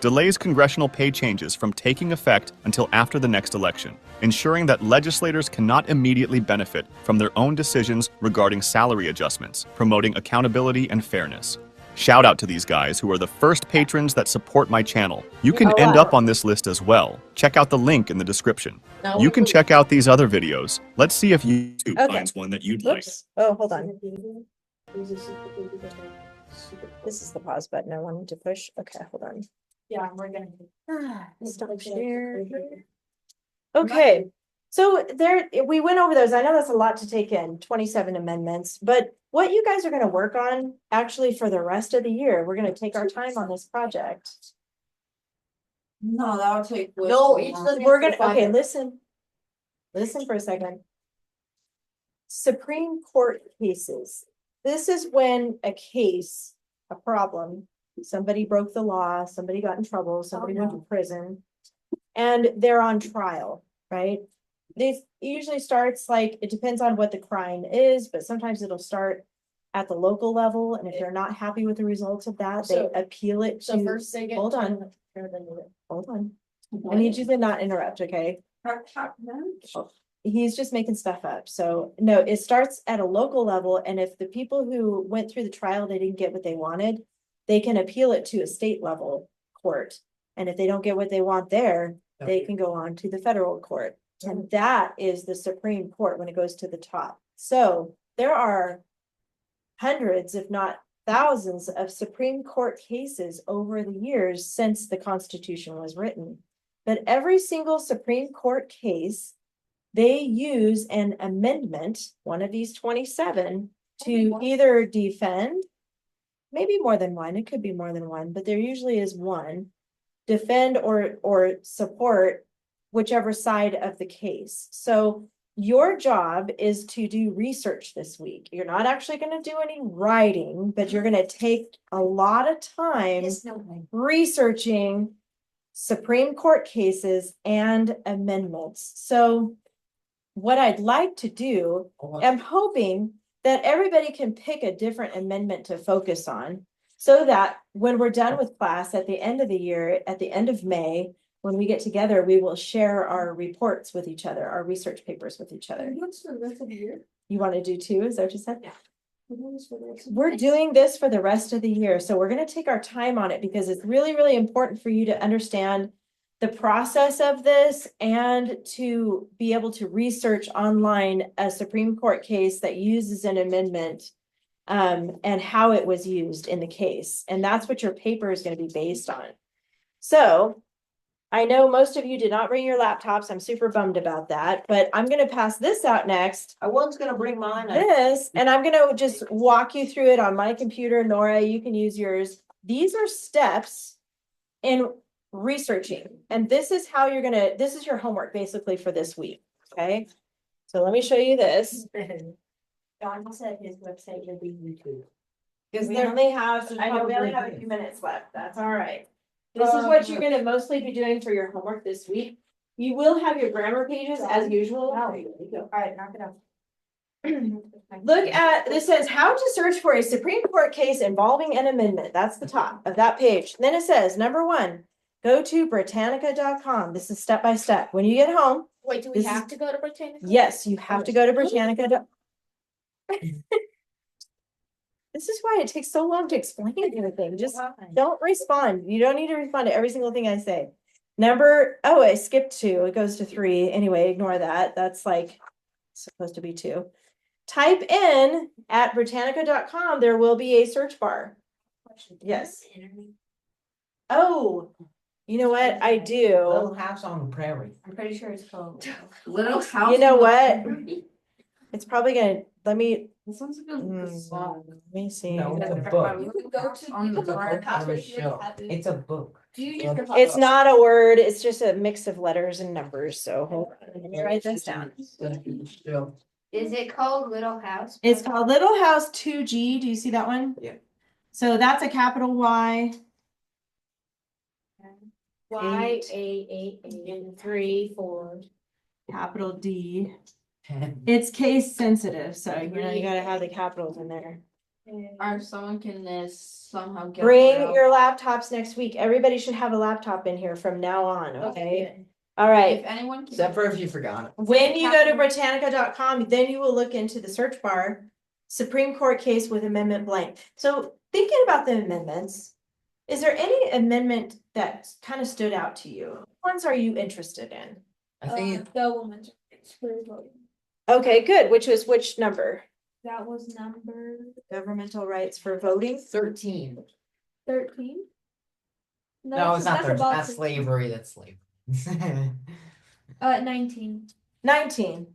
delays congressional pay changes from taking effect until after the next election, ensuring that legislators cannot immediately benefit from their own decisions regarding salary adjustments, promoting accountability and fairness. Shout out to these guys who are the first patrons that support my channel. You can end up on this list as well. Check out the link in the description. You can check out these other videos. Let's see if YouTube finds one that you'd like. Whoops. Oh, hold on. This is the pause button I wanted to push. Okay, hold on. Yeah, we're gonna. Stop share. Okay, so there, we went over those. I know that's a lot to take in, 27 amendments, but what you guys are gonna work on actually for the rest of the year, we're gonna take our time on this project. No, that'll take. way No, too it's long. we're gonna, okay, listen. Listen for a second. Supreme Court cases. This is when a case, a problem, somebody broke the law, somebody got in trouble, somebody went to prison. And they're on trial, right? This usually starts like, it depends on what the crime is, but sometimes it'll start at the local level, and if they're not happy with the results of that, they So- appeal it So to, first they get. hold on. Hold on. I need you to not interrupt, okay? He's just making stuff up. So no, it starts at a local level. And if the people who went through the trial, they didn't get what they wanted, they can appeal it to a state level court. And if they don't get what they want there, they can go on to the federal court. And that is the Supreme Court when it goes to the top. So there are hundreds, if not thousands, of Supreme Court cases over the years since the Constitution was written. But every single Supreme Court case, they use an amendment, one of these 27, to either defend, maybe more than one, it could be more than one, but there usually is one, defend or support whichever side of the case. So your job is to do research this week. You're not actually going to do any writing, but you're going to take a lot of time researching Supreme Court cases and amendments. So what I'd like to do, I'm hoping that everybody can pick a different amendment to focus on, so that when we're done with class at the end of the year, at the end of May, when we get together, we will share our reports with each other, our research papers with each other. What's the rest of the year? You want to do two? Is that what you said? What's for the rest of the We're year? doing this for the rest of the year, so we're gonna take our time on it because it's really, really important for you to understand the process of this and to be able to research online a Supreme Court case that uses an amendment and how it was used in the case. And that's what your paper is gonna be based on. So I know most of you did not bring your laptops. I'm super bummed about that, but I'm gonna pass this out next. I was gonna bring mine. And I'm gonna just walk you through it on my computer. Nora, you can use yours. These are steps in researching, and this is how you're gonna, this is your homework basically for this week, okay? So let me show you this. John said his website will be YouTube. Because we only have, I know we only have a few minutes left. That's all right. This is what you're gonna mostly be doing for your homework this week. You will have your grammar pages as usual. All right, knock it off. Look at, this says how to search for a Supreme Court case involving an amendment. That's the top of that page. Then it says, number one, go to Britannica.com. This is step by step. When you get home, Wait, do we This is- have to go to Britannica? yes, you have to go to Britannica. This is why it takes so long to explain everything. Just don't respond. You don't need to respond to every single thing I say. I skipped 2. It goes to 3. Anyway, ignore that. That's like supposed to be 2. Type in at Britannica.com. There will be a search bar. Yes. Oh, you know what? I do. Little house on the prairie. I'm pretty sure it's called. Little house. You know on the what? prairie. It's probably gonna, let me This sounds like a song. let me see. No, it's a book. You could go to. On the It's a front. book on a shelf. It's a book. Do you use Yeah. your? It's not a word. It's just a mix of letters and numbers. So hold on, let me write this down. Is it called Little House? It's called Little House 2G. Do you see that one? Yeah. So that's a capital Y. Y-A-8 3 4. Capital D. It's case sensitive, so you know you gotta have the capitals in there. Or someone can somehow get. Bring it out. your laptops next week. Everybody should have a laptop in here from now on, okay? All right. If anyone. can- Except for if you forgot it. When you go to Britannica.com, then you will look into the search bar, Supreme Court case with amendment blank. So thinking about the amendments, is there any amendment that kind of stood out to you? What ones are you interested in? I think The woman's rights for voting. Okay, good. Which number? That was number Governmental rights for voting? 13. 13. No, it's not that's 13. above That's 13. slavery. That's slavery. 19. 19.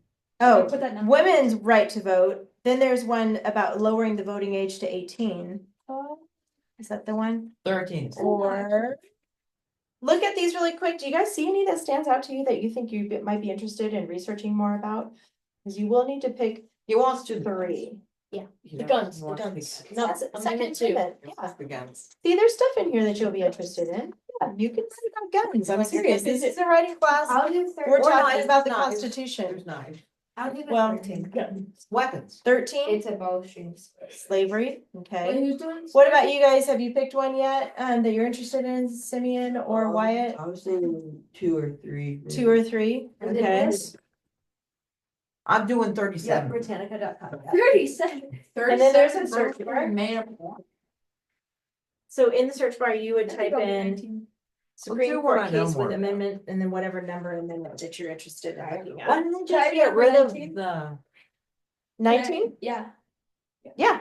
So Oh, put that number. women's right to vote. Then there's one about lowering the voting age to 18. Is that the one? 13. Or look at these really quick. Do you guys see any that stands out to you that you think you might be interested in researching more about? Because you will need to pick He wants to 3. The guns, the guns. No, That's amendment second 2. amendment, yeah. The guns. See, there's stuff in here that you'll be interested in. Yeah, you can write about guns. I'm serious. This is a writing class. I'll do 13. We're Or talking knives, about the knives. Constitution. There's knives. I'll do the Well, 13. Weapons. 13, It's a bowstrings. slavery, okay. Wait, who's doing? What about you guys? Have you picked one yet, that you're interested in, Simeon or Wyatt? I was thinking 2 or 3. 2 or 3, And then okay. this- I'm doing Yeah, 37. Britannica.com. 37. And then there's a 37 search bar. Made up one. So in the search bar, you would I think type I'll do in 19. Supreme do Court what I know case more with about. amendment and then whatever number amendment that you're interested in looking Why at. didn't they Try just it get number rid of 19? the, 19? Yeah. Yeah,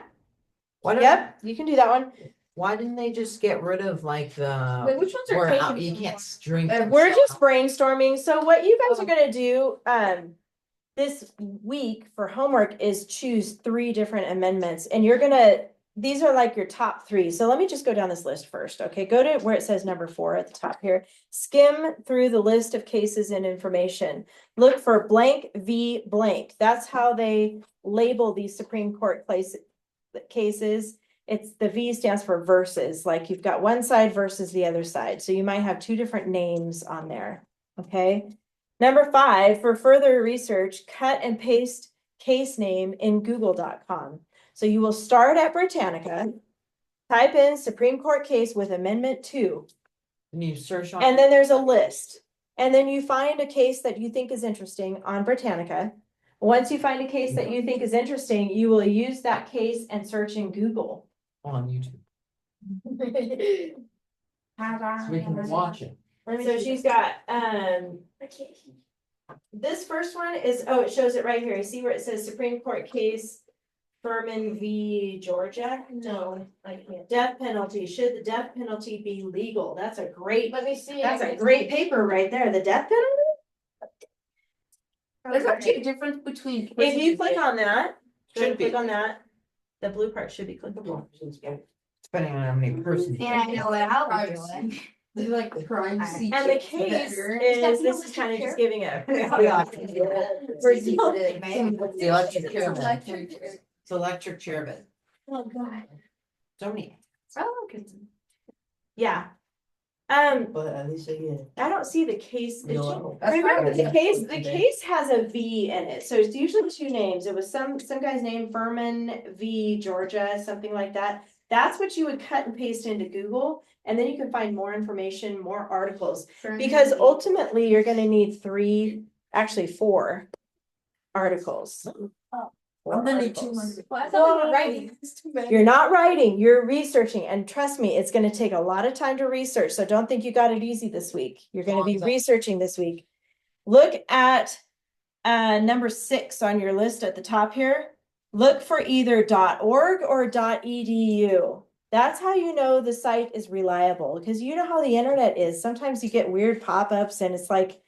why don't, yep, you can do that one. why didn't they just get rid of like the, Wait, which ones are where taken you from can't what? drink? We're just brainstorming. So what you guys are Oh. gonna do, this week for homework is choose 3 different amendments and you're gonna, these are like your top 3. So let me just go down this list first, okay? Go to where it says number 4 at the top here. Skim through the list of cases and information. Look for blank v blank. That's how they label these Supreme Court cases. It's the V stands for versus, like you've got one side versus the other side. So you might have 2 different names on there, okay? Number 5, for further research, cut and paste case name in google.com. So you will start at Britannica, type in Supreme Court case with amendment 2, And you search on. and then there's a list. And then you find a case that you think is interesting on Britannica. Once you find a case that you think is interesting, you will use that case and search in Google. On YouTube, so we can watch it. So she's got, this first one is, oh, it shows it right here. You see where it says Supreme Court case Furman v. Georgia? No, I can't. Death penalty. Should the death penalty be legal? That's a great, Let me see. that's a great paper right there. The death penalty? There's actually a difference between. If you click on that, Should click be. on that, the blue part should be clickable. Depending on how many persons. And I know what I'll be doing. They're like crime scene. And the case is, this is kind of just giving a. For The electric chair bed. It's electric chair bed. Oh, God. So many, Yeah. But at least I get. I don't see the case. Did you- Yellow. Remember, the case, the Okay. case has a V in it, so it's usually 2 names. It was some guy's name, Furman v. Georgia, something like that. That's what you would cut and paste into Google, and then you can find more information, more articles. Because ultimately, you're gonna need 3, actually 4 articles. I'm gonna need Articles. 200. Well, I thought we were writing. You're not writing, you're researching, and trust me, it's gonna take a lot of time to research, so don't think you got it easy this week. You're gonna be researching this week. Look at number 6 on your list at the top here. Look for either .org or .edu. That's how you know the site is reliable, because you know how the internet is. Sometimes you get weird pop-ups and it's like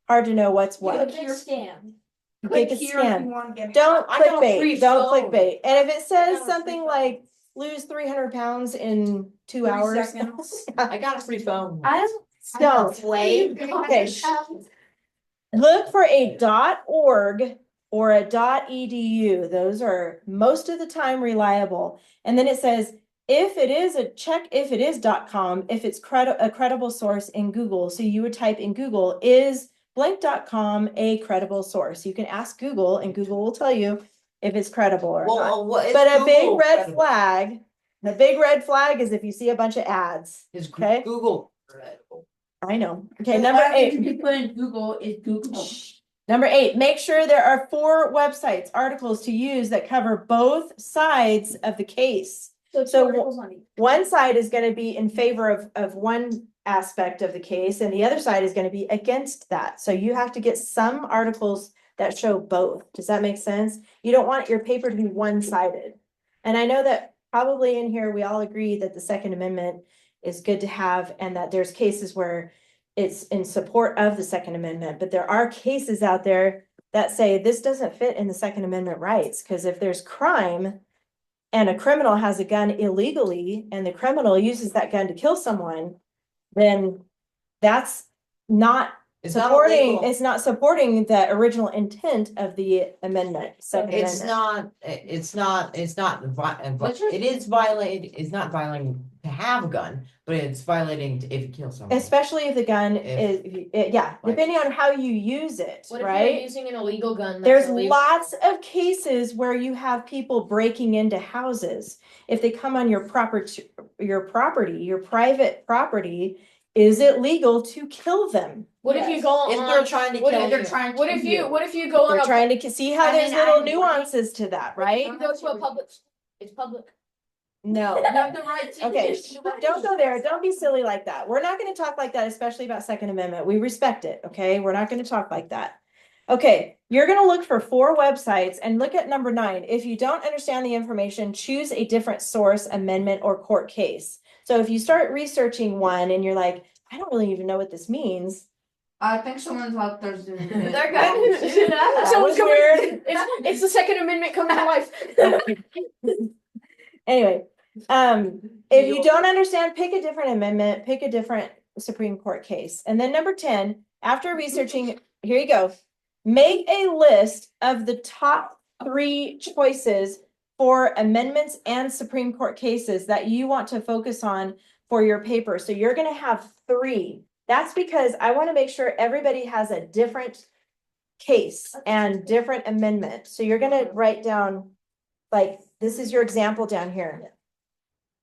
hard to know what's what. Click scam. You Click get a here if scam. you want to get. Don't I got a clickbait, free don't phone. clickbait. And if it says got a something free like lose 300 pounds in 2 3 hours. seconds. I got a free phone. Don't wait. Okay. Look for a .org or a .edu. Those are most of the time reliable. And then it says, if it is if it is .com, if it's a credible source in Google. So you would type in Google, is blank.com a credible source? You can ask Google and Google will tell you if it's credible or not. Well, what is But a big Google red credible? flag, the big red flag is if you see a bunch of ads. Is Okay. Google credible? I know. Okay, The number last thing 8. to be put in Google is Google. Number 8, make sure there are 4 websites, articles to use that cover both sides of the case. So So 2 articles on each. One side is going to be in favor of one aspect of the case, and the other side is going to be against that. So you have to get some articles that show both. Does that make sense? You don't want your paper to be one-sided. And I know that probably in here, we all agree that the Second Amendment is good to have, and that there's cases where it's in support of the Second Amendment, but there are cases out there that say this doesn't fit in the Second Amendment rights, because if there's crime and a criminal has a gun illegally and the criminal uses that gun to kill someone, then that's not It's not supporting, illegal. it's not supporting the original intent of the amendment, Second It's Amendment. it is violated, it's not violating to have a gun, but it's violating if you kill someone. Especially if the gun If- is, yeah, depending on how you use it, What if you're right? using an illegal gun? that's There's illegal? lots of cases where you have people breaking into houses. If they come on your property, your private property, is it legal to kill them? What if you go If on? they're trying to what kill if you. they're trying? What if you? What if you go on They're a? trying to see how I there's mean, little I'm- nuances to that, right? You go to a public. It's public. No. Have the right to. Okay, don't go there. Don't be silly like that. We're not gonna talk like that, especially about Second Amendment. We respect it, okay? We're not gonna talk like that. Okay, you're gonna look for 4 websites and look at number 9. If you don't understand the information, choose a different source, amendment, or court case. So if you start researching one and you're like, I don't really even know what this means. I think someone's out there doing it. They're going to do that. That Someone's was coming. weird. It's the Second Amendment coming to life. Anyway, if you don't understand, pick a different amendment, pick a different Supreme Court case. And then number 10, after researching, here you go. Make a list of the top 3 choices for amendments and Supreme Court cases that you want to focus on for your paper. So you're gonna have 3. That's because I want to make sure everybody has a different case and different amendment. So you're gonna write down, like, this is your example down here.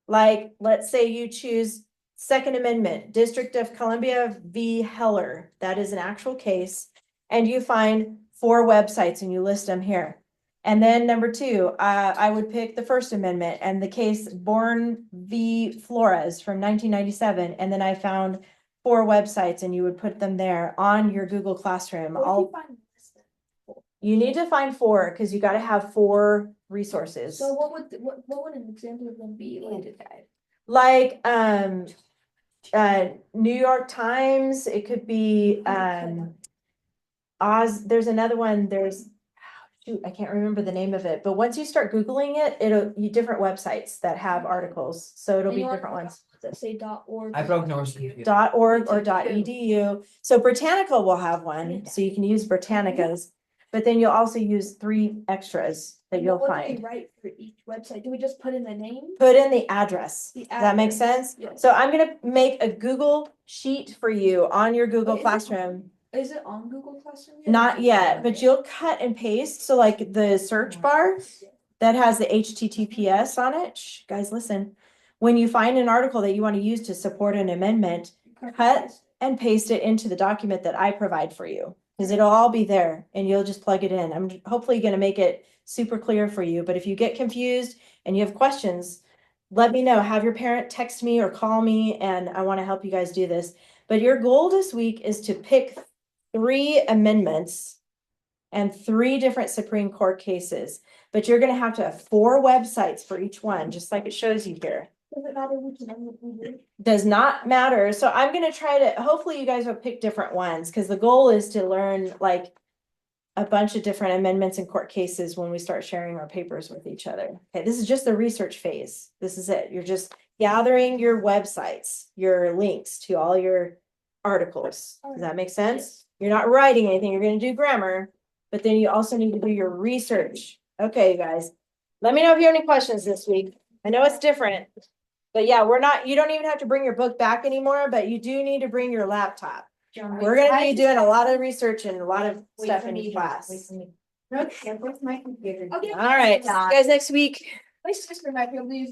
Like, let's say you choose Second Amendment, District of Columbia v. Heller. That is an actual case. And you find 4 websites and you list them here. And then number 2, I would pick the First Amendment and the case Bourne v. Flores from 1997. And then I found 4 websites and you would put them there on your Google Classroom. You need to find 4 because you got to have 4 resources. So what would an example of them be Like New York Times, it could be there's another one, shoot, I can't remember the name of it, but once you start Googling it, you different websites that have articles, so it'll be different ones. That say .org. I broke Norse. .org or .edu. So Britannica will have one, so you can use Britannica's, but then you'll also use 3 extras that you'll What do find. we write for each website? Do we just put in the name? Put in the address. The Does that make address, sense? yes. So I'm gonna make a Google sheet for you on your Google Wait, is it- Classroom. Is it on Google Classroom? Not yet, but Okay. you'll cut and paste. So like the search bar that has the HTTPS on it, shh, guys, listen. When you find an article that you want to use to support an amendment, cut and paste it into the document that I provide for you. Because it'll all be there and you'll just plug it in. I'm hopefully gonna make it super clear for you, but if you get confused and you have questions, let me know. Have your parent text me or call me and I want to help you guys do this. But your goal this week is to pick 3 amendments and 3 different Supreme Court cases. But you're gonna have to have 4 websites for each one, just like it shows you here. Does it matter which amendment we do? Does not matter. So I'm gonna try to, hopefully you guys will pick different ones, because the goal is to learn like a bunch of different amendments and court cases when we start sharing our papers with each other. Okay, this is just the research phase. This is it. You're just gathering your websites, your links to all your articles. Does that make sense? You're not writing anything. You're gonna do grammar, but then you also need to do your research. Okay, you guys, let me know if you have any questions this week. I know it's different. But yeah, you don't even have to bring your book back anymore, but you do need to bring your laptop. We're gonna be doing a lot of research and a lot of stuff in class. Okay, where's my computer? Okay. All right, see you guys next week. My sister might be able to use